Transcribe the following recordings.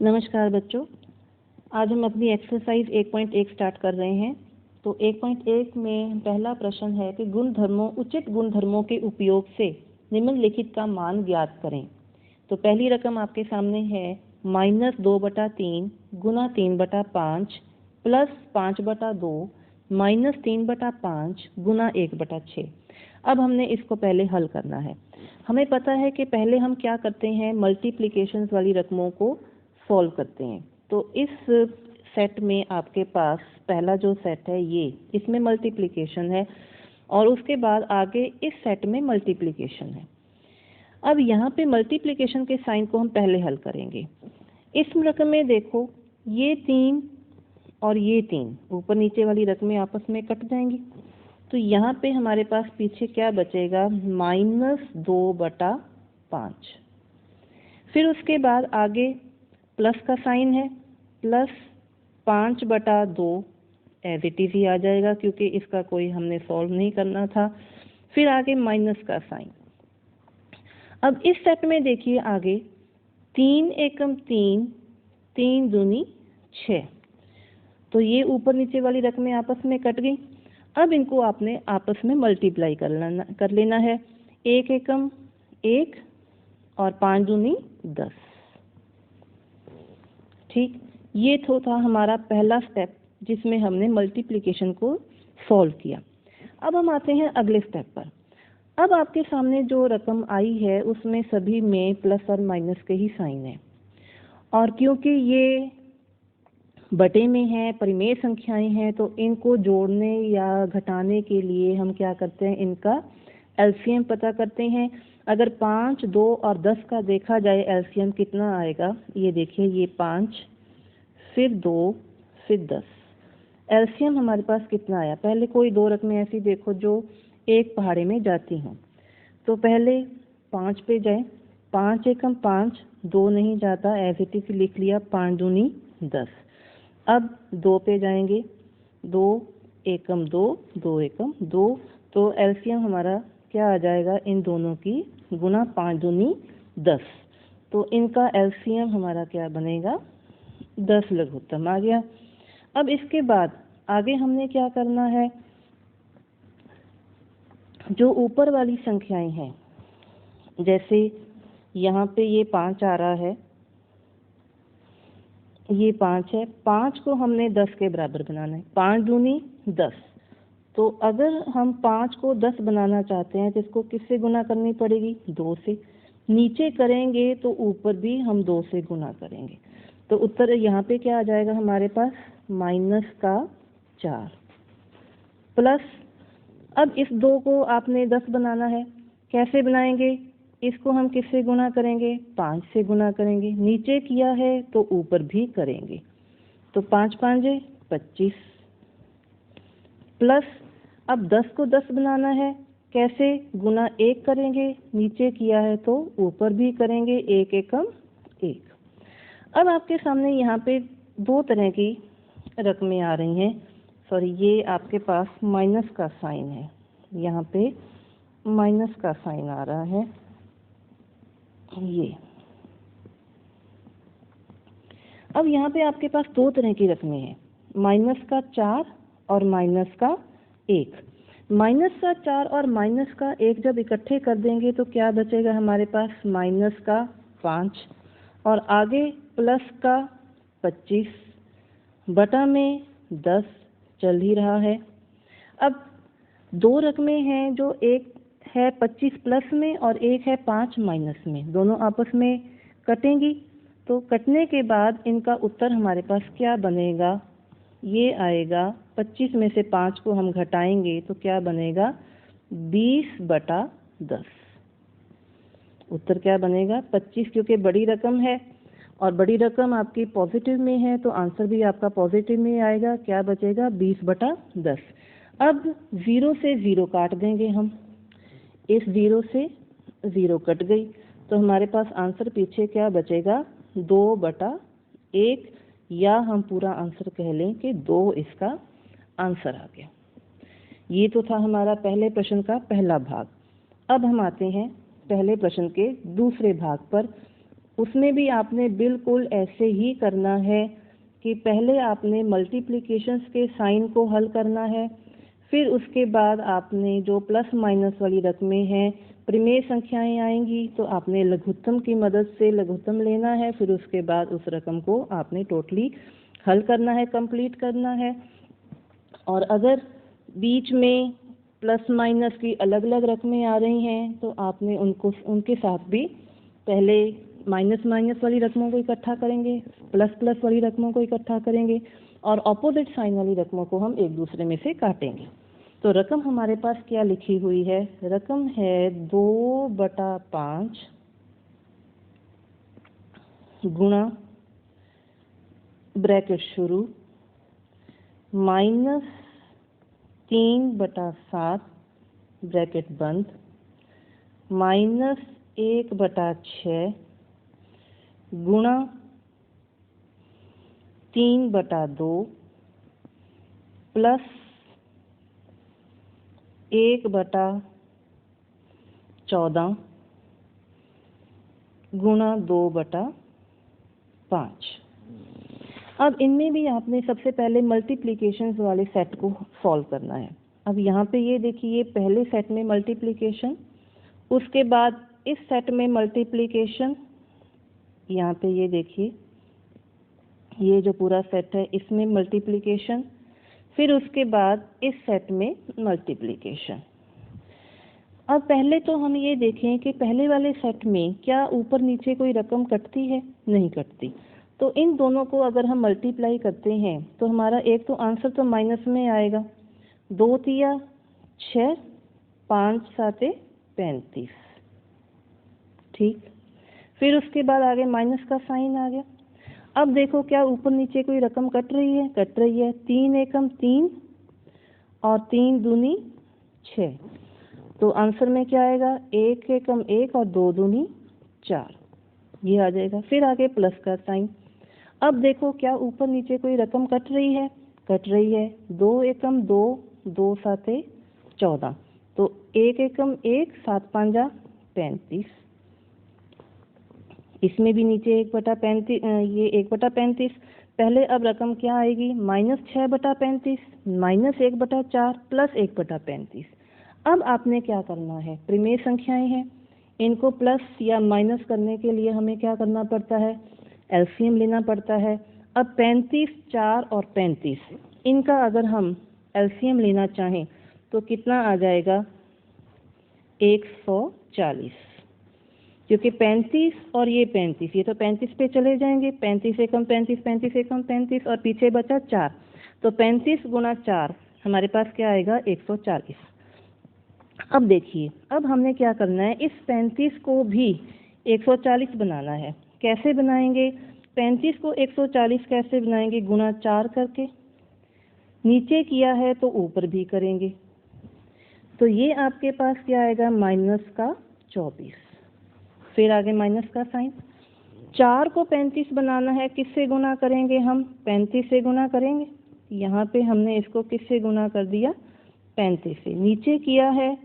नमस्कार बच्चों, आज हम अपनी एक्सरसाइज 1.1 स्टार्ट कर रहे हैं। तो 1.1 में पहला प्रश्न है कि उचित गुणधर्मों के उपयोग से निम्नलिखित का मान ज्ञात करें। तो पहली रकम आपके सामने है -2/3 गुना 3/5 प्लस 5/2 माइनस 3/5 गुना 1/6। अब हमने इसको पहले हल करना है। हमें पता है कि पहले हम क्या करते हैं, मल्टीप्लिकेशन वाली रकमों को सॉल्व करते हैं। तो इस सेट में आपके पास पहला जो सेट है ये, इसमें मल्टीप्लिकेशन है और उसके बाद आगे इस सेट में मल्टीप्लिकेशन है। अब यहाँ पे मल्टीप्लिकेशन के साइन को हम पहले हल करेंगे। इस रकम में देखो, ये 3 और ये 3 ऊपर नीचे वाली रकमें आपस में कट जाएंगी। तो यहाँ पे हमारे पास पीछे क्या बचेगा, -2/5। फिर उसके बाद आगे प्लस का साइन है, प्लस 5/2 एज इट इज ही आ जाएगा क्योंकि इसका कोई हमने सॉल्व नहीं करना था। फिर आगे माइनस का साइन। अब इस सेट में देखिए आगे 3 एकम 3, 3 दूनी 6। तो ये ऊपर नीचे वाली रकमें आपस में कट गई। अब इनको आपने आपस में मल्टीप्लाई कर लेना है। 1 एकम 1 और 5 दूनी 10। ठीक, ये तो था हमारा पहला स्टेप जिसमें हमने मल्टीप्लिकेशन को सॉल्व किया। अब हम आते हैं अगले स्टेप पर। अब आपके सामने जो रकम आई है उसमें सभी में प्लस और माइनस के ही साइन है, और क्योंकि ये बटे में है, परिमेय संख्याएं हैं, तो इनको जोड़ने या घटाने के लिए हम क्या करते हैं, इनका एलसीएम पता करते हैं। अगर 5, 2 और 10 का देखा जाए एलसीएम कितना आएगा, ये देखिए, ये 5 फिर 2 फिर 10। एलसीएम हमारे पास कितना आया। पहले कोई दो रकमें ऐसी देखो जो एक पहाड़े में जाती हों। तो पहले 5 पे जाए, 5 एकम 5, 2 नहीं जाता, एज इट इज लिख लिया, 5 दूनी 10। अब 2 पे जाएंगे, 2 एकम 2, 2 एकम 2। तो एलसीएम हमारा क्या आ जाएगा, इन दोनों की गुना 5 दूनी 10। तो इनका एलसीएम हमारा क्या बनेगा, 10 लघुत्तम आ गया। अब इसके बाद आगे हमने क्या करना है, जो ऊपर वाली संख्याएं हैं, जैसे यहाँ पे ये 5 आ रहा है, ये 5 है, 5 को हमने 10 के बराबर बनाना है। 5 दूनी 10। तो अगर हम 5 को 10 बनाना चाहते हैं तो इसको किससे गुना करनी पड़ेगी, 2 से। नीचे करेंगे तो ऊपर भी हम 2 से गुना करेंगे। तो उत्तर यहाँ पे क्या आ जाएगा हमारे पास, -4 प्लस। अब इस 2 को आपने 10 बनाना है, कैसे बनाएंगे, इसको हम किससे गुना करेंगे, 5 से गुना करेंगे। नीचे किया है तो ऊपर भी करेंगे। तो 5 5 25 प्लस। अब 10 को 10 बनाना है, कैसे, गुना 1 करेंगे, नीचे किया है तो ऊपर भी करेंगे, 1 एकम 1। अब आपके सामने यहाँ पे दो तरह की रकमें आ रही हैं। सॉरी, ये आपके पास माइनस का साइन है, यहाँ पे माइनस का साइन आ रहा है। ये अब यहाँ पे आपके पास दो तरह की रकमें हैं, -4 और -1। -4 और -1 जब इकट्ठे कर देंगे तो क्या बचेगा हमारे पास, -5 और आगे प्लस का 25 बटा में 10 चल ही रहा है। अब दो रकमें हैं, जो एक है 25 प्लस में और एक है 5 माइनस में, दोनों आपस में कटेंगी। तो कटने के बाद इनका उत्तर हमारे पास क्या बनेगा, ये आएगा, 25 में से 5 को हम घटाएंगे तो क्या बनेगा, 20/10। उत्तर क्या बनेगा, 25, क्योंकि बड़ी रकम है और बड़ी रकम आपकी पॉजिटिव में है तो आंसर भी आपका पॉजिटिव में आएगा। क्या बचेगा, 20/10। अब 0 से 0 काट देंगे हम, इस 0 से 0 कट गई तो हमारे पास आंसर पीछे क्या बचेगा, 2/1, या हम पूरा आंसर कह लें कि 2 इसका आंसर आ गया। ये तो था हमारा पहले प्रश्न का पहला भाग। अब हम आते हैं पहले प्रश्न के दूसरे भाग पर। उसमें भी आपने बिल्कुल ऐसे ही करना है कि पहले आपने मल्टीप्लिकेशंस के साइन को हल करना है, फिर उसके बाद आपने जो प्लस माइनस वाली रकमें हैं, परिमेय संख्याएं आएंगी तो आपने लघुत्तम की मदद से लघुत्तम लेना है, फिर उसके बाद उस रकम को आपने टोटली हल करना है, कंप्लीट करना है। और अगर बीच में प्लस माइनस की अलग अलग रकमें आ रही हैं तो आपने उनके साथ भी पहले माइनस माइनस वाली रकमों को इकट्ठा करेंगे, प्लस प्लस वाली रकमों को इकट्ठा करेंगे और ऑपोजिट साइन वाली रकमों को हम एक दूसरे में से काटेंगे। तो रकम हमारे पास क्या लिखी हुई है? रकम है 2/5 गुणा ब्रैकेट शुरू -3/7 ब्रैकेट बंद -1/6 गुणा 3/2 प्लस 1/14 गुणा 2/5। अब इनमें भी आपने सबसे पहले मल्टीप्लिकेशंस वाले सेट को सॉल्व करना है। अब यहाँ पे ये देखिए, पहले सेट में मल्टीप्लिकेशन, उसके बाद इस सेट में मल्टीप्लिकेशन, यहाँ पे ये देखिए ये जो पूरा सेट है इसमें मल्टीप्लिकेशन, फिर उसके बाद इस सेट में मल्टीप्लिकेशन। अब पहले तो हम ये देखें कि पहले वाले सेट में क्या ऊपर नीचे कोई रकम कटती है? नहीं कटती। तो इन दोनों को अगर हम मल्टीप्लाई करते हैं तो हमारा एक तो आंसर तो माइनस में आएगा, 2 तिया 6, 5 7 35, ठीक। फिर उसके बाद आगे माइनस का साइन आ गया। अब देखो क्या ऊपर नीचे कोई रकम कट रही है? कट रही है। 3 एकम 3 और 3 दूनी 6, तो आंसर में क्या आएगा? 1 एकम 1 और 2 दूनी 4, ये आ जाएगा। फिर आगे प्लस का साइन। अब देखो क्या ऊपर नीचे कोई रकम कट रही है? कट रही है। 2 एकम 2, 2 7 14, तो 1 एकम 1, 7 5 35। इसमें भी नीचे 1/35, ये 1/35। पहले अब रकम क्या आएगी? -6/35 -1/4 प्लस 1/35। अब आपने क्या करना है? परिमेय संख्याएं हैं, इनको प्लस या माइनस करने के लिए हमें क्या करना पड़ता है? एलसीएम लेना पड़ता है। अब 35, 4 और 35, इनका अगर हम एलसीएम लेना चाहें तो कितना आ जाएगा? 140, क्योंकि 35 और ये 35, ये तो 35 पे चले जाएंगे। 35 एकम 35, 35 एकम 35 और पीछे बचा 4, तो 35 गुणा 4 हमारे पास क्या आएगा? 140। अब देखिए, अब हमने क्या करना है? इस 35 को भी 140 बनाना है। कैसे बनाएंगे? 35 को 140 कैसे बनाएंगे? गुणा 4 करके। नीचे किया है तो ऊपर भी करेंगे, तो ये आपके पास क्या आएगा? -24। फिर आगे माइनस का साइन। 4 को 35 बनाना है, किससे गुणा करेंगे? हम 35 से गुणा करेंगे। यहाँ पे हमने इसको किससे गुणा कर दिया? 35 से। नीचे किया है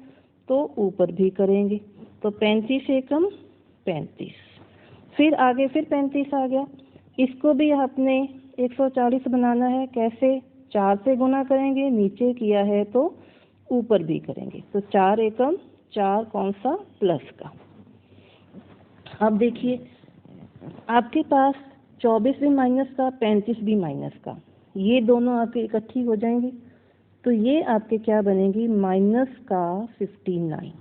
तो ऊपर भी करेंगे, तो 35 एकम 35। फिर आगे फिर 35 आ गया। इसको भी आपने 140 बनाना है। कैसे? 4 से गुणा करेंगे, नीचे किया है तो ऊपर भी करेंगे, तो 4 एकम 4, कौन सा? प्लस का। अब देखिए आपके पास 24 भी माइनस का, 35 भी माइनस का, ये दोनों आपके इकट्ठी हो जाएंगी, तो ये आपके क्या बनेगी? माइनस का 59।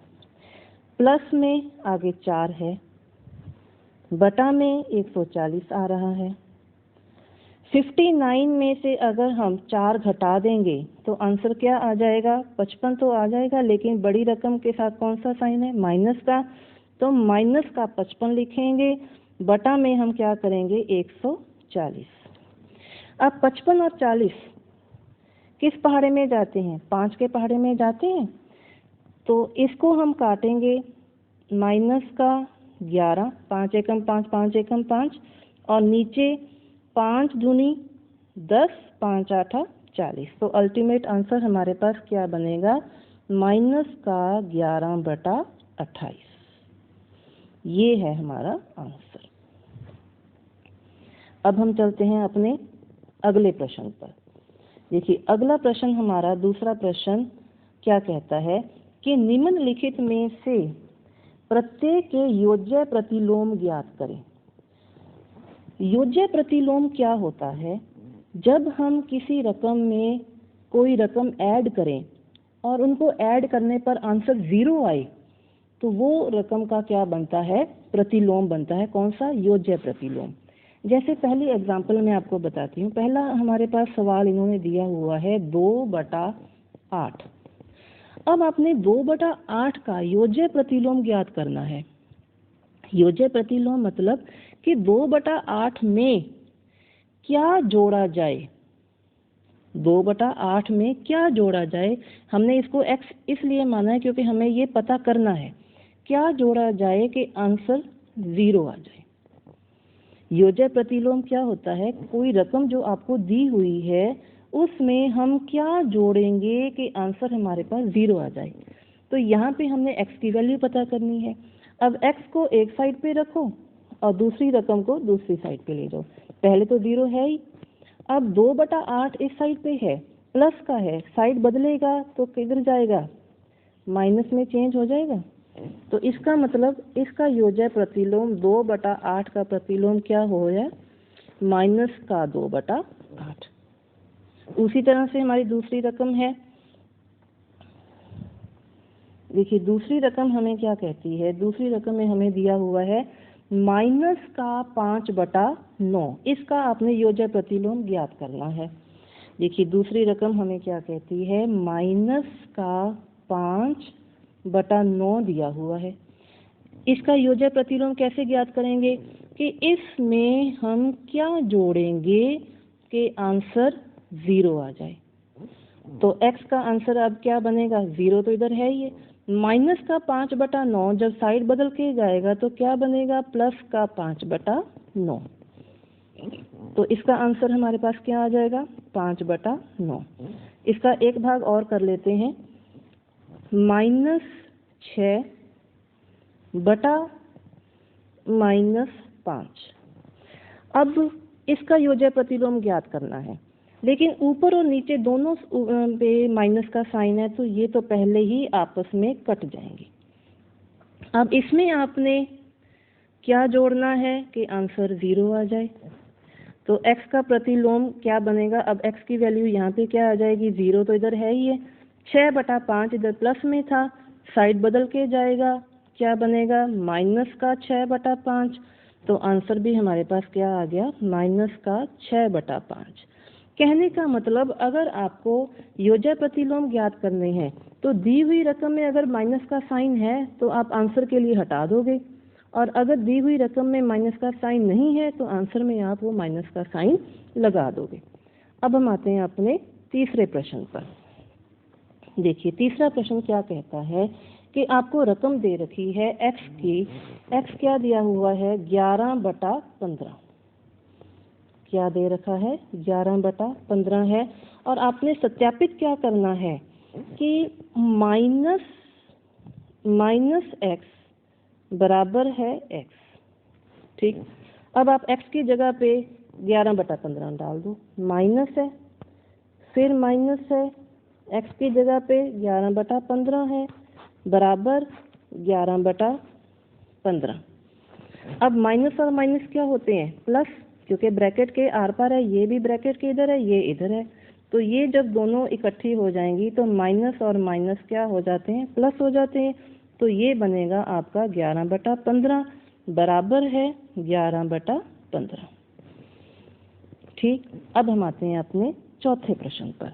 प्लस में आगे 4 है, बटा में 140 आ रहा है। 59 में से अगर हम 4 घटा देंगे तो आंसर क्या आ जाएगा? 55 तो आ जाएगा, लेकिन बड़ी रकम के साथ कौन सा साइन है? माइनस का, तो माइनस का 55 लिखेंगे, बटा में हम क्या करेंगे? 140। अब 55 और 40 किस पहाड़े में जाते हैं? 5 के पहाड़े में जाते हैं, तो इसको हम काटेंगे। माइनस का 11, 5 एकम 5, 5 एकम 5, और नीचे 5 दूनी 10, 5 8 40, तो अल्टीमेट आंसर हमारे पास क्या बनेगा? माइनस का 11/28। ये है हमारा आंसर। अब हम चलते हैं अपने अगले प्रश्न पर। देखिए अगला प्रश्न हमारा दूसरा प्रश्न क्या कहता है कि निम्नलिखित में से प्रत्येक के योज्य प्रतिलोम ज्ञात करें। योज्य प्रतिलोम क्या होता है? जब हम किसी रकम में कोई रकम ऐड करें और उनको ऐड करने पर आंसर 0 आए तो वो रकम का क्या बनता है? प्रतिलोम बनता है। कौन सा? योज्य प्रतिलोम। जैसे पहली एग्जांपल मैं आपको बताती हूँ। पहला हमारे पास सवाल इन्होंने दिया हुआ है 2/8। अब आपने 2/8 का योज्य प्रतिलोम ज्ञात करना है। योज्य प्रतिलोम मतलब कि 2/8 में क्या जोड़ा जाए। 2/8 में क्या जोड़ा जाए? हमने इसको x इसलिए माना है क्योंकि हमें ये पता करना है क्या जोड़ा जाए कि आंसर 0 आ जाए। योज्य प्रतिलोम क्या होता है? कोई रकम जो आपको दी हुई है उसमें हम क्या जोड़ेंगे कि आंसर हमारे पास 0 आ जाए। तो यहाँ पे हमने x की वैल्यू पता करनी है। अब x को एक साइड पे रखो और दूसरी रकम को दूसरी साइड पे ले जाओ। पहले तो 0 है ही। अब 2/8 इस साइड पे है, प्लस का है, साइड बदलेगा तो किधर जाएगा? माइनस में चेंज हो जाएगा। तो इसका मतलब इसका योज्य प्रतिलोम 2/8 का प्रतिलोम क्या हो गया? माइनस का 2/8। उसी तरह से हमारी दूसरी रकम है। देखिए दूसरी रकम हमें क्या कहती है? दूसरी रकम में हमें दिया हुआ है माइनस का 5/9। इसका आपने योज्य प्रतिलोम ज्ञात करना है। देखिए दूसरी रकम हमें क्या कहती है? माइनस का 5/9 दिया हुआ है। इसका योज्य प्रतिलोम कैसे ज्ञात करेंगे कि इसमें हम क्या जोड़ेंगे कि आंसर 0 आ जाए। तो x का आंसर अब क्या बनेगा? 0 तो इधर है ही। माइनस का 5/9 जब साइड बदल के जाएगा तो क्या बनेगा? प्लस का 5/9। तो इसका आंसर हमारे पास क्या आ जाएगा? 5/9। इसका एक भाग और कर लेते हैं। -6 बटा -5। अब इसका योज्य प्रतिलोम ज्ञात करना है, लेकिन ऊपर और नीचे दोनों पे माइनस का साइन है तो ये तो पहले ही आपस में कट जाएंगे। अब इसमें आपने क्या जोड़ना है कि आंसर 0 आ जाए। तो x का प्रतिलोम क्या बनेगा? अब x की वैल्यू यहाँ पे क्या आ जाएगी? 0 तो इधर है ही है। 6/5 इधर प्लस में था, साइड बदल के जाएगा, क्या बनेगा? माइनस का 6/5। तो आंसर भी हमारे पास क्या आ गया? माइनस का 6/5। कहने का मतलब अगर आपको योज्य प्रतिलोम ज्ञात करने हैं तो दी हुई रकम में अगर माइनस का साइन है तो आप आंसर के लिए हटा दोगे, और अगर दी हुई रकम में माइनस का साइन नहीं है तो आंसर में आप वो माइनस का साइन लगा दोगे। अब हम आते हैं अपने तीसरे प्रश्न पर। देखिए तीसरा प्रश्न क्या कहता है कि आपको रकम दे रखी है x की। x क्या दिया हुआ है? 11/15। क्या दे रखा है? 11/15 है। और आपने सत्यापित क्या करना है कि माइनस x बराबर है x। ठीक। अब आप x की जगह पे 11/15 डाल दो। माइनस है, फिर माइनस है, x की जगह पे 11/15 है, बराबर 11/15। अब माइनस और माइनस क्या होते हैं? प्लस, क्योंकि ब्रैकेट के आर पार है, ये भी ब्रैकेट के इधर है, ये इधर है। तो ये जब दोनों इकट्ठी हो जाएंगी तो माइनस और माइनस क्या हो जाते हैं? प्लस हो जाते हैं। तो ये बनेगा आपका 11/15 बराबर है 11/15। ठीक। अब हम आते हैं अपने चौथे प्रश्न पर।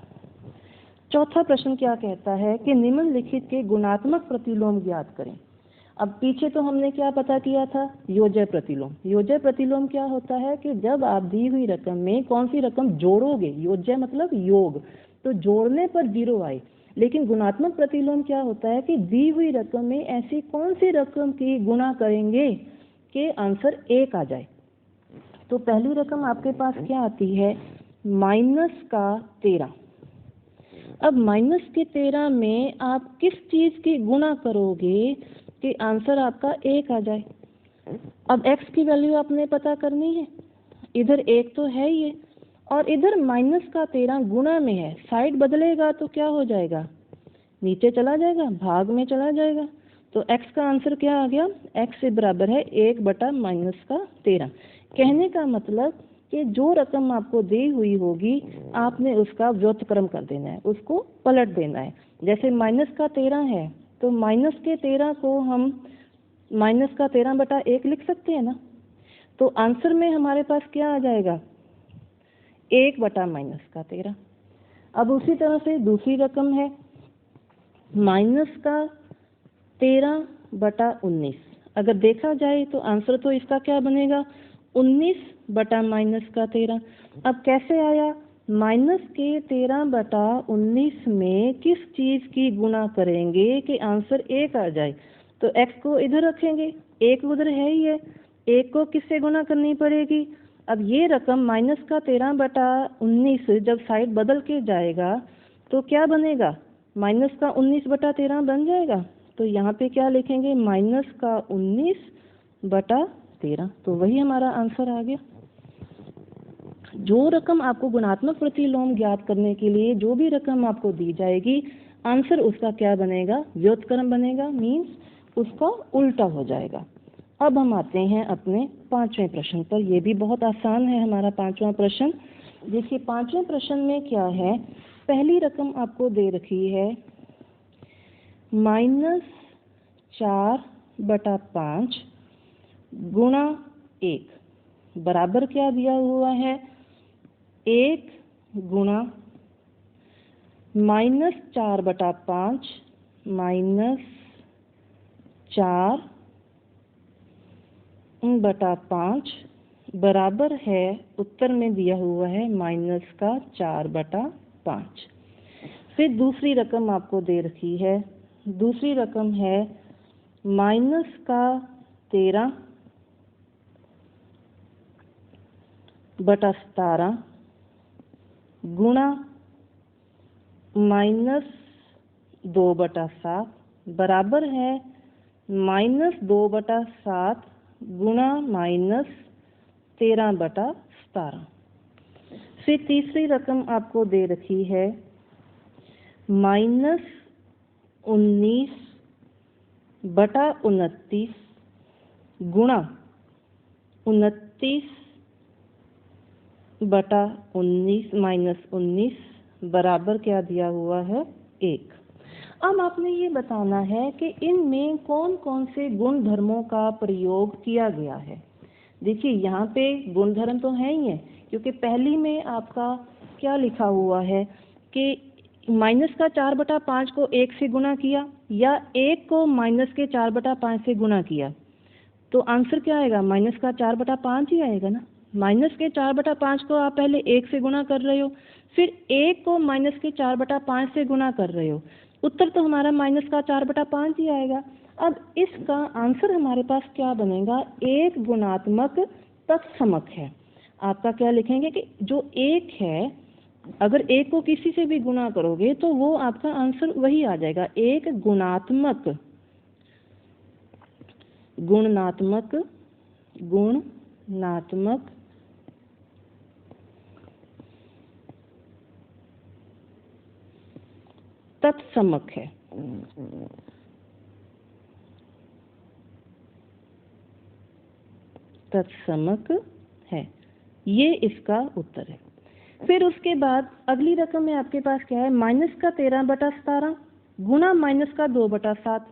चौथा प्रश्न क्या कहता है कि निम्नलिखित के गुणात्मक प्रतिलोम ज्ञात करें। अब पीछे तो हमने क्या पता किया था? योज्य प्रतिलोम। योज्य प्रतिलोम क्या होता है कि जब आप दी हुई रकम में कौन सी रकम जोड़ोगे, योज्य मतलब योग, तो जोड़ने पर 0 आए। लेकिन गुणात्मक प्रतिलोम क्या होता है कि दी हुई रकम में ऐसी कौन सी रकम की गुणा करेंगे कि आंसर 1 आ जाए। तो पहली रकम आपके पास क्या आती है? माइनस का 13। अब माइनस के 13 में आप किस चीज की गुणा करोगे कि आंसर आपका 1 आ जाए। अब x की वैल्यू आपने पता करनी है। इधर 1 तो है ही है और इधर माइनस का 13 गुणा में है, साइड बदलेगा तो क्या हो जाएगा, नीचे चला जाएगा, भाग में चला जाएगा। तो x का आंसर क्या आ गया, x से बराबर है 1 बटा माइनस का 13। कहने का मतलब कि जो रकम आपको दी हुई होगी आपने उसका व्युत्क्रम कर देना है, उसको पलट देना है। जैसे माइनस का 13 है तो माइनस के 13 को हम माइनस का 13 बटा 1 लिख सकते हैं ना। तो आंसर में हमारे पास क्या आ जाएगा, 1 बटा माइनस का 13। अब उसी तरह से दूसरी रकम है माइनस का 13 बटा 19। अगर देखा जाए तो आंसर तो इसका क्या बनेगा, 19 बटा माइनस का 13। अब कैसे आया, माइनस के 13 बटा 19 में किस चीज़ की गुणा करेंगे कि आंसर 1 आ जाए। तो x को इधर रखेंगे, 1 उधर है ही है, 1 को किससे गुणा करनी पड़ेगी। अब ये रकम माइनस का 13 बटा 19 जब साइड बदल के जाएगा तो क्या बनेगा, माइनस का 19 बटा 13 बन जाएगा। तो यहाँ पे क्या लिखेंगे, माइनस का 19 बटा 13। तो वही हमारा आंसर आ गया। जो रकम आपको गुणात्मक प्रतिलोम ज्ञात करने के लिए जो भी रकम आपको दी जाएगी, आंसर उसका क्या बनेगा, व्युत्क्रम बनेगा, मीन्स उसका उल्टा हो जाएगा। अब हम आते हैं अपने 5वें प्रश्न पर। यह भी बहुत आसान है हमारा 5वां प्रश्न। देखिए 5वें प्रश्न में क्या है, पहली रकम आपको दे रखी है -4 बटा 5 गुणा 1 बराबर क्या दिया हुआ है, 1 गुणा -4 बटा 5 -4 बटा 5 बराबर है, उत्तर में दिया हुआ है माइनस का 4 बटा 5। फिर दूसरी रकम आपको दे रखी है, दूसरी रकम है माइनस का 13 बटा 17 गुणा -2 बटा 7 बराबर है -2 बटा 7 गुणा -13 बटा 17। फिर तीसरी रकम आपको दे रखी है -19 बटा 29 गुणा 29 बटा 19 -19 बराबर क्या दिया हुआ है, 1। अब आपने ये बताना है कि इनमें कौन कौन से गुणधर्मों का प्रयोग किया गया है। देखिए यहाँ पे गुणधर्म तो है ही है, क्योंकि पहली में आपका क्या लिखा हुआ है कि माइनस का 4 बटा 5 को 1 से गुणा किया या 1 को माइनस के 4 बटा 5 से गुणा किया, तो आंसर क्या आएगा, माइनस का 4 बटा 5 ही आएगा ना। माइनस के 4 बटा 5 को आप पहले 1 से गुणा कर रहे हो, फिर 1 को माइनस के 4 बटा 5 से गुणा कर रहे हो, उत्तर तो हमारा माइनस का 4 बटा 5 ही आएगा। अब इसका आंसर हमारे पास क्या बनेगा, एक गुणात्मक तत्समक है। आपका क्या लिखेंगे कि जो 1 है, अगर 1 को किसी से भी गुणा करोगे तो वो आपका आंसर वही आ जाएगा, एक गुणात्मक तत्समक है। तत्समक है, ये इसका उत्तर है। फिर उसके बाद अगली रकम में आपके पास क्या है, माइनस का 13 बटा 17 गुणा माइनस का 2 बटा 7।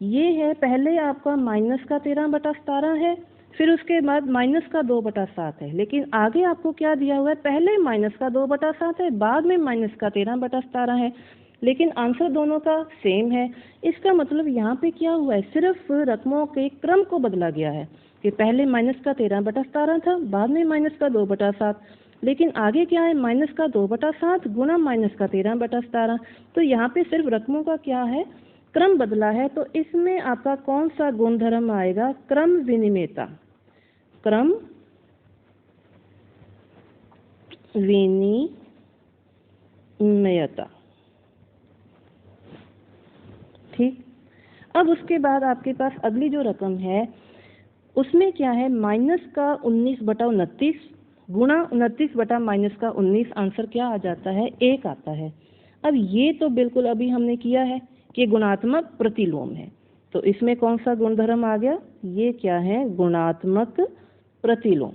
ये है, पहले आपका माइनस का 13 बटा 17 है, फिर उसके बाद माइनस का 2 बटा 7 है, लेकिन आगे आपको क्या दिया हुआ है, पहले माइनस का 2 बटा 7 है, बाद में माइनस का 13 बटा 17 है, लेकिन आंसर दोनों का सेम है। इसका मतलब यहाँ पे क्या हुआ है, सिर्फ रकमों के क्रम को बदला गया है कि पहले माइनस का 13 बटा 17 था, बाद में माइनस का 2 बटा 7, लेकिन आगे क्या है, माइनस का 2 बटा 7 गुणा माइनस का 13 बटा 17। तो यहाँ पे सिर्फ रकमों का क्या है, क्रम बदला है। तो इसमें आपका कौन सा गुणधर्म आएगा, क्रम विनिमेयता। क्रम विनिमयता, ठीक। अब उसके बाद आपके पास अगली जो रकम है उसमें क्या है, माइनस का 19 बटा 29 गुणा 29 बटा माइनस का 19, आंसर क्या आ जाता है? 1 आता है। अब ये तो बिल्कुल अभी हमने किया है कि गुणात्मक प्रतिलोम है, तो इसमें कौन सा गुणधर्म आ गया? ये क्या है? गुणात्मक प्रतिलोम।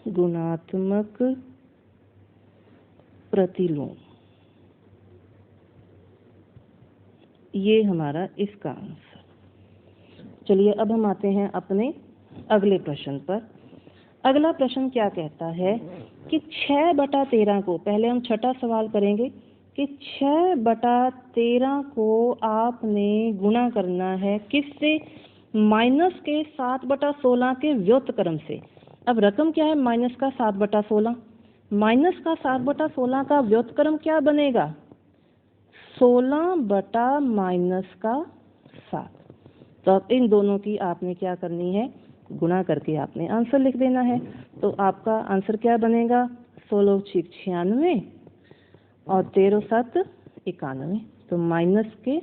गुणात्मक प्रतिलोम, ये हमारा इसका आंसर। चलिए अब हम आते हैं अपने अगले प्रश्न पर। अगला प्रश्न क्या कहता है कि 6 बटा 13 को, पहले हम छठा सवाल करेंगे कि 6 बटा 13 को आपने गुणा करना है किससे? माइनस के 7 बटा 16 के व्युत्क्रम से। अब रकम क्या है? माइनस का 7 बटा 16। माइनस का 7 बटा 16 का व्युत्क्रम क्या बनेगा? 16 बटा माइनस का 7। तो अब इन दोनों की आपने क्या करनी है? गुणा करके आपने आंसर लिख देना है। तो आपका आंसर क्या बनेगा? 16 6 96 और 13 7 91। तो माइनस के,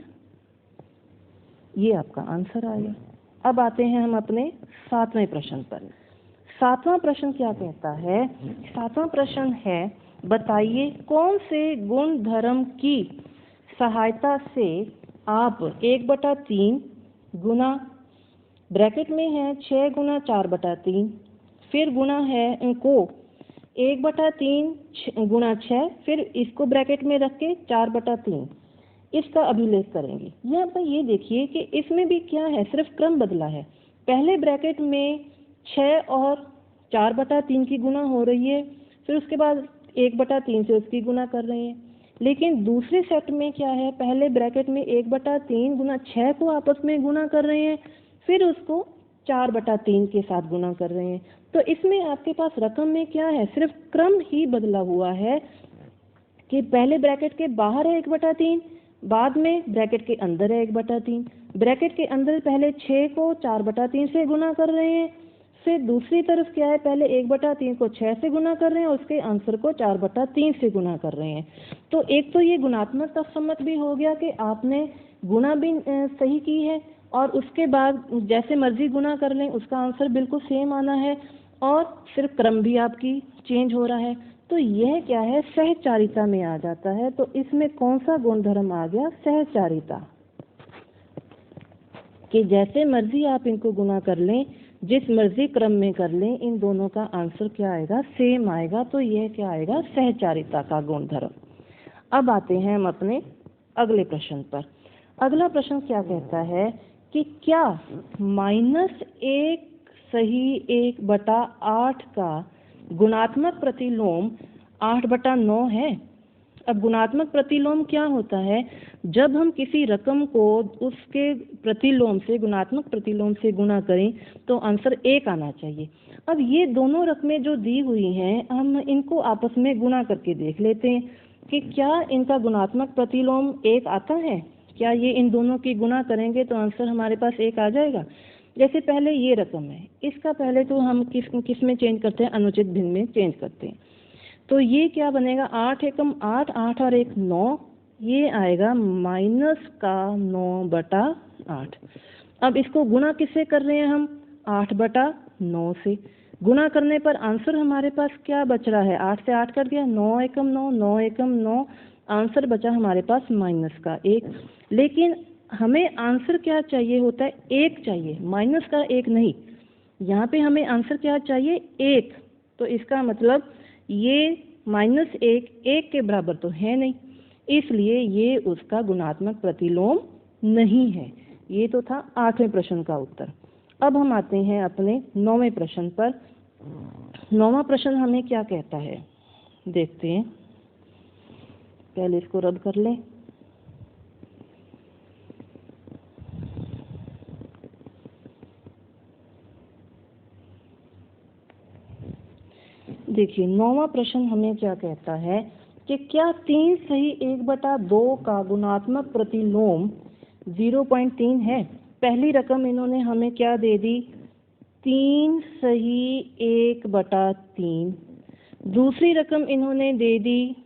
ये आपका आंसर आ गया। अब आते हैं हम अपने 7वें प्रश्न पर। 7वां प्रश्न क्या कहता है? 7वां प्रश्न है, बताइए कौन से गुणधर्म की सहायता से आप 1/3 गुना, ब्रैकेट में है 6 गुना 4/3, फिर गुना है को 1/3 गुना 6, फिर इसको ब्रैकेट में रख के 4/3, इसका अभिलेख करेंगे। यहाँ पर ये देखिए कि इसमें भी क्या है? सिर्फ क्रम बदला है। पहले ब्रैकेट में 6 और 4/3 की गुना हो रही है, फिर उसके बाद 1/3 से उसकी गुना कर रहे हैं। लेकिन दूसरे सेट में क्या है? पहले ब्रैकेट में 1/3 गुना 6 को आपस में गुना कर रहे हैं, फिर उसको 4/3 के साथ गुना कर रहे हैं। तो इसमें आपके पास रकम में क्या है? सिर्फ क्रम ही बदला हुआ है कि पहले ब्रैकेट के बाहर है 1/3, बाद में ब्रैकेट के अंदर है 1/3। ब्रैकेट के अंदर पहले 6 को 4/3 से गुना कर रहे हैं, फिर दूसरी तरफ क्या है? पहले 1/3 को 6 से गुना कर रहे हैं और उसके आंसर को 4/3 से गुना कर रहे हैं। तो एक तो ये गुणात्मक तत्समत भी हो गया कि आपने गुणा भी सही की है, और उसके बाद जैसे मर्जी गुणा कर लें उसका आंसर बिल्कुल सेम आना है, और सिर्फ क्रम भी आपकी चेंज हो रहा है। तो यह क्या है? सहचारिता में आ जाता है। तो इसमें कौन सा गुणधर्म आ गया? सहचारिता, कि जैसे मर्जी आप इनको गुणा कर लें, जिस मर्जी क्रम में कर लें, इन दोनों का आंसर क्या आएगा? सेम आएगा। तो यह क्या आएगा? सहचारिता का गुणधर्म। अब आते हैं हम अपने अगले प्रश्न पर। अगला प्रश्न क्या कहता है कि क्या -1 सही 1/8 का गुणात्मक प्रतिलोम 8/9 है? अब गुणात्मक प्रतिलोम क्या होता है? जब हम किसी रकम को उसके प्रतिलोम से, गुणात्मक प्रतिलोम से गुणा करें तो आंसर 1 आना चाहिए। अब ये दोनों रकमें जो दी हुई हैं, हम इनको आपस में गुणा करके देख लेते हैं कि क्या इनका गुणात्मक प्रतिलोम 1 आता है। क्या ये इन दोनों की गुणा करेंगे तो आंसर हमारे पास 1 आ जाएगा। जैसे पहले ये रकम है, इसका पहले तो हम किस में चेंज करते हैं? अनुचित भिन्न में चेंज करते हैं। तो ये क्या बनेगा? 8 एकम 8, 8 और 1 9, ये आएगा -9/8। अब इसको गुणा किससे कर रहे हैं हम? 8/9 से। गुणा करने पर आंसर हमारे पास क्या बच रहा है? 8 से 8 कट गया, 9 एकम 9, 9 एकम 9, आंसर बचा हमारे पास -1। लेकिन हमें आंसर क्या चाहिए होता है? 1 चाहिए, माइनस का 1 नहीं। यहाँ पे हमें आंसर क्या चाहिए? 1। तो इसका मतलब ये -1 1 के बराबर तो है नहीं, इसलिए ये उसका गुणात्मक प्रतिलोम नहीं है। ये तो था 8वें प्रश्न का उत्तर। अब हम आते हैं अपने 9वें प्रश्न पर। 9वां प्रश्न हमें क्या कहता है? देखते हैं। पहले इसको रद्द कर लें। देखिए 9वां प्रश्न हमें क्या कहता है कि क्या 3 सही 1/2 का गुणात्मक प्रतिलोम 0.3 है। पहली रकम इन्होंने हमें क्या दे दी? 3 सही 1/3। दूसरी रकम इन्होंने दे दी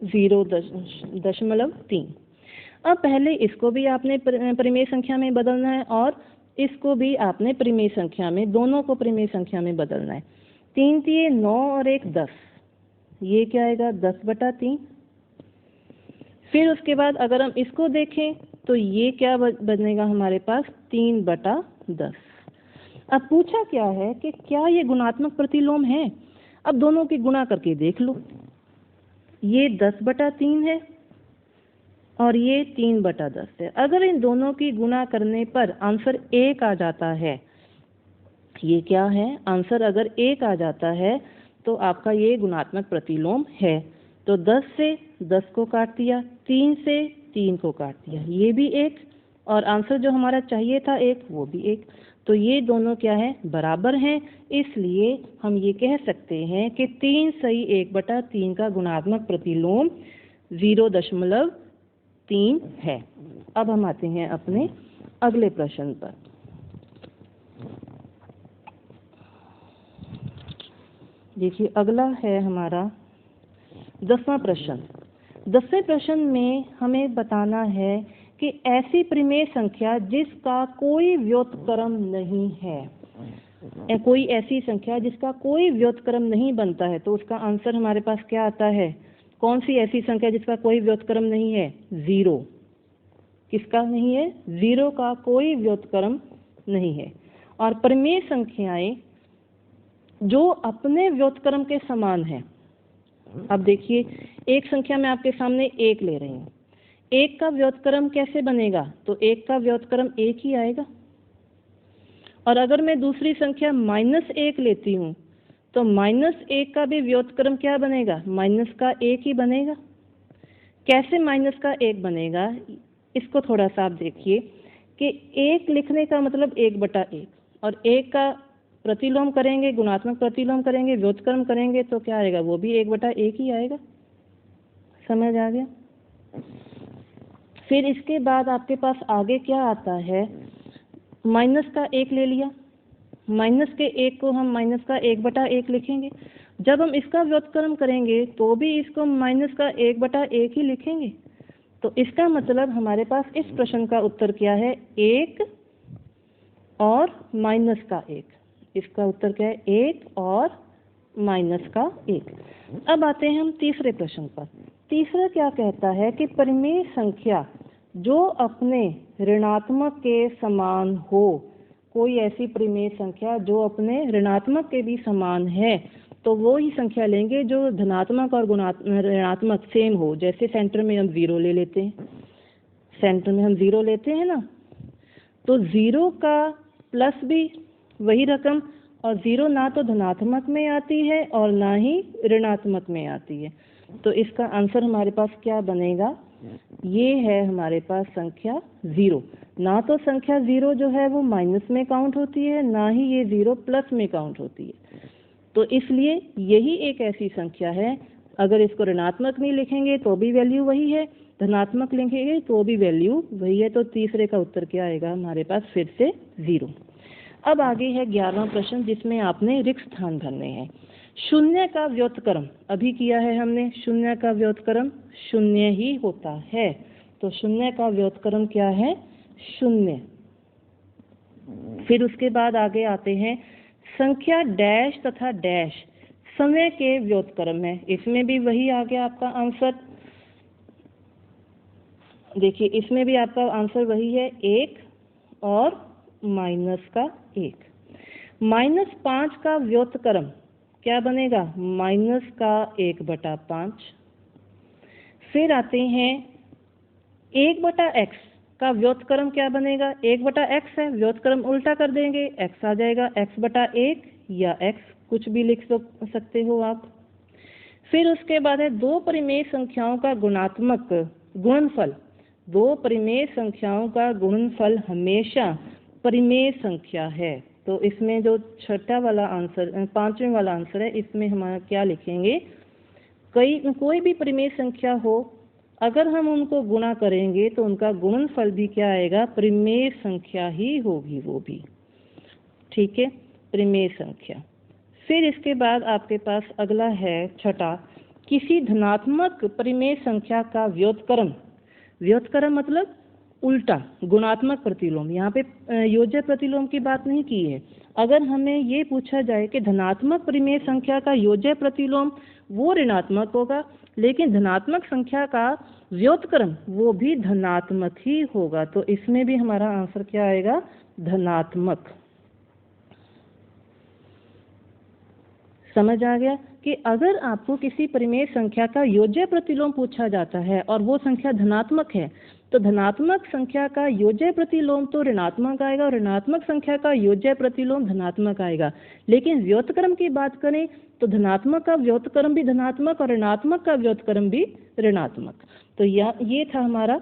0.3। अब पहले इसको भी आपने परिमेय संख्या में बदलना है और इसको भी आपने परिमेय संख्या में, दोनों को परिमेय संख्या में बदलना है। 3 तिये 9 और 1 10, ये क्या आएगा 10/3। फिर उसके बाद अगर हम इसको देखें तो ये क्या बनेगा हमारे पास 3/10। अब पूछा क्या है कि क्या ये गुणात्मक प्रतिलोम है। अब दोनों की गुणा करके देख लो, ये 10/3 है और ये 3/10 है। अगर इन दोनों की गुणा करने पर आंसर 1 आ जाता है, ये क्या है आंसर अगर 1 आ जाता है तो आपका ये गुणात्मक प्रतिलोम है। तो 10 से 10 को काट दिया, 3 से 3 को काट दिया, ये भी 1, और आंसर जो हमारा चाहिए था 1 वो भी 1। तो ये दोनों क्या है बराबर हैं, इसलिए हम ये कह सकते हैं कि 3 सही 1/3 का गुणात्मक प्रतिलोम 0.3 है। अब हम आते हैं अपने अगले प्रश्न पर। देखिए अगला है हमारा 10वां प्रश्न। 10वें प्रश्न में हमें बताना है कि ऐसी परिमेय संख्या जिसका कोई व्युत्क्रम नहीं है, कोई ऐसी संख्या जिसका कोई व्युत्क्रम नहीं बनता है, तो उसका आंसर हमारे पास क्या आता है। कौन सी ऐसी संख्या जिसका कोई व्युत्क्रम नहीं है, 0। किसका नहीं है, 0 का कोई व्युत्क्रम नहीं है। और परिमेय संख्याएं जो अपने व्युत्क्रम के समान है। अब देखिए एक संख्या मैं आपके सामने 1 ले रही हूँ, 1 का व्युत्क्रम कैसे बनेगा, तो 1 का व्युत्क्रम 1 ही आएगा। और अगर मैं दूसरी संख्या -1 लेती हूँ तो -1 का भी व्युत्क्रम क्या बनेगा, -1 ही बनेगा। कैसे -1 बनेगा, इसको थोड़ा सा आप देखिए कि 1 लिखने का मतलब 1/1, और 1 का प्रतिलोम करेंगे, गुणात्मक प्रतिलोम करेंगे, व्युत्क्रम करेंगे तो क्या आएगा, वो भी 1/1 ही आएगा। समझ आ गया। फिर इसके बाद आपके पास आगे क्या आता है, -1 ले लिया, -1 को हम -1/1 लिखेंगे। जब हम इसका व्युत्क्रम करेंगे तो भी इसको -1/1 ही लिखेंगे। तो इसका मतलब हमारे पास इस प्रश्न का उत्तर क्या है, 1 और -1। इसका उत्तर क्या है, 1 और -1। अब आते हैं हम तीसरे प्रश्न पर। तीसरा क्या कहता है कि परिमेय संख्या जो अपने ऋणात्मक के समान हो, कोई ऐसी परिमेय संख्या जो अपने ऋणात्मक के भी समान है, तो वो ही संख्या लेंगे जो धनात्मक और ऋणात्मक सेम हो। जैसे सेंटर में हम 0 ले लेते हैं, सेंटर में हम 0 लेते हैं ना, तो 0 का प्लस भी वही रकम, और 0 ना तो धनात्मक में आती है और ना ही ऋणात्मक में आती है। तो इसका आंसर हमारे पास क्या बनेगा, ये है हमारे पास संख्या 0। ना तो संख्या 0 जो है वो माइनस में काउंट होती है, ना ही ये 0 प्लस में काउंट होती है। तो इसलिए यही एक ऐसी संख्या है, अगर इसको ऋणात्मक नहीं लिखेंगे तो भी वैल्यू वही है, धनात्मक लिखेंगे तो भी वैल्यू वही है। तो तीसरे का उत्तर क्या आएगा हमारे पास, फिर से 0। अब आगे है 11वां प्रश्न, जिसमें आपने रिक्त स्थान भरने हैं। शून्य का व्युत्क्रम अभी किया है हमने, शून्य का व्युत्क्रम 0 ही होता है। तो शून्य का व्युत्क्रम क्या है, 0। फिर उसके बाद आगे आते हैं संख्या डैश तथा डैश समय के व्युत्क्रम है। इसमें भी वही आ गया आपका आंसर। देखिए इसमें भी आपका आंसर वही है, 1 और -1। -5 का व्युत्क्रम क्या बनेगा, -1/5। फिर आते हैं 1/x का व्युत्क्रम क्या बनेगा, 1/x है, व्युत्क्रम उल्टा कर देंगे, x आ जाएगा x/1 या x, कुछ भी लिख सकते हो आप। फिर उसके बाद है 2 परिमेय संख्याओं का गुणात्मक गुणनफल। 2 परिमेय संख्याओं का गुणनफल हमेशा परिमेय संख्या है। तो इसमें जो छठा वाला आंसर, 5वें वाला आंसर है, इसमें हमारा क्या लिखेंगे, कोई भी परिमेय संख्या हो, अगर हम उनको गुणा करेंगे तो उनका गुणनफल भी क्या आएगा, परिमेय संख्या ही होगी वो भी। ठीक है, परिमेय संख्या। फिर इसके बाद आपके पास अगला है छठा, किसी धनात्मक परिमेय संख्या का व्युत्क्रम व्युत्क्रम मतलब उल्टा, गुणात्मक प्रतिलोम। यहाँ पे योज्य प्रतिलोम की बात नहीं की है। अगर हमें ये पूछा जाए कि धनात्मक परिमेय संख्या का योज्य प्रतिलोम वो ऋणात्मक होगा, लेकिन धनात्मक संख्या का व्युत्क्रम वो भी धनात्मक ही होगा, तो इसमें भी हमारा आंसर क्या आएगा? धनात्मक। समझ आ गया कि अगर आपको किसी परिमेय संख्या का योज्य प्रतिलोम पूछा जाता है और वो संख्या धनात्मक है, तो धनात्मक संख्या का योज्य प्रतिलोम तो ऋणात्मक आएगा और ऋणात्मक संख्या का योज्य प्रतिलोम धनात्मक आएगा। लेकिन व्युत्क्रम की बात करें तो धनात्मक का व्युत्क्रम भी धनात्मक और ऋणात्मक का व्युत्क्रम भी ऋणात्मक। तो ये था हमारा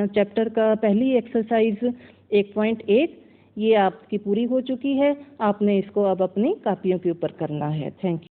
चैप्टर का पहली एक्सरसाइज 1.1। ये आपकी पूरी हो चुकी है। आपने इसको अब अपनी कापियों के ऊपर करना है। Thank you.